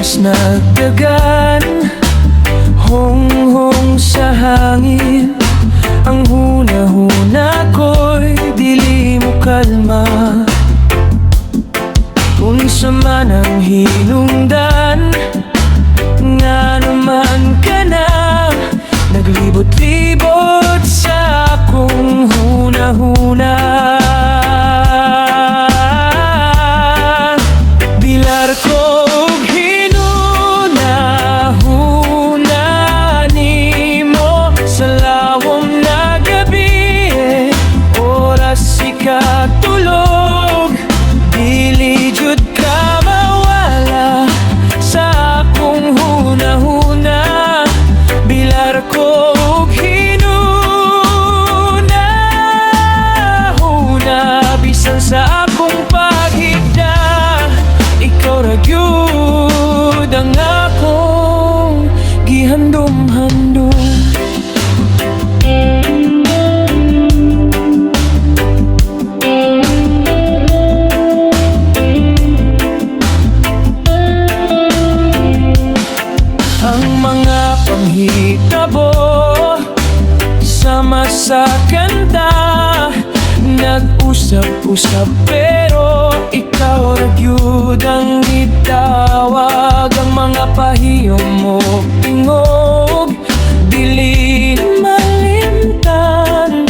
oras nagdagan, hong-hong sa hangin. Ang huna-huna ko'y dili mo kalma. Kung sama ng hinungdan, nga naman ka na naglibot-libot sa akong huna-huna. Bilar ko og hinuna-huna nimo sa lawom na gabi, oras ikatulog, dili jud ka mawala sa akong huna-huna. Bilar ko og hinuna-huna, bisan sa akong paghigda, ikaw ra gyud ang akong gihandom-handom. Ang mga panghitabo sama sa kanta, nag-usap-usap pero ikaw ra gyud ang itawag. Ang mga pahiyom mo tingog, dili malimtan,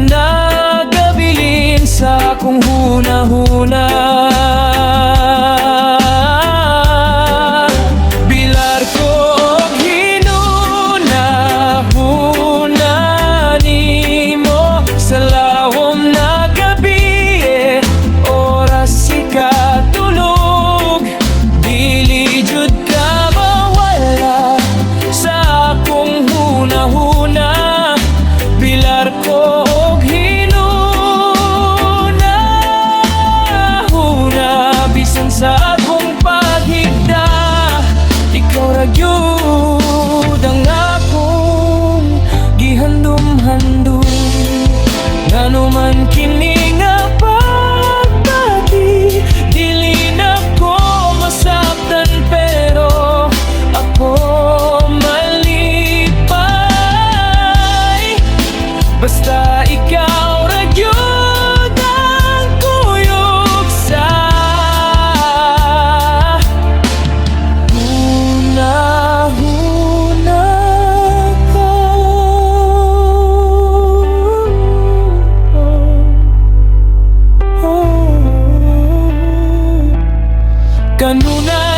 nagabilin sa akong huna-huna. Bilar ko og hinuna-huna nimo sa lawom na gabi, oras ikatulog, dili jud ka mawala sa akong huna-huna. Bilar ko og hinuna-huna, bisan sa akong paghigda, ikaw ra gyud ang akong gihandom-handom. Ngano man kini nga pagbati, dili na ko masabtan pero ako malipay. Basta ikaw ra gyud ang kuyog sa huna-huna ko. Kanunay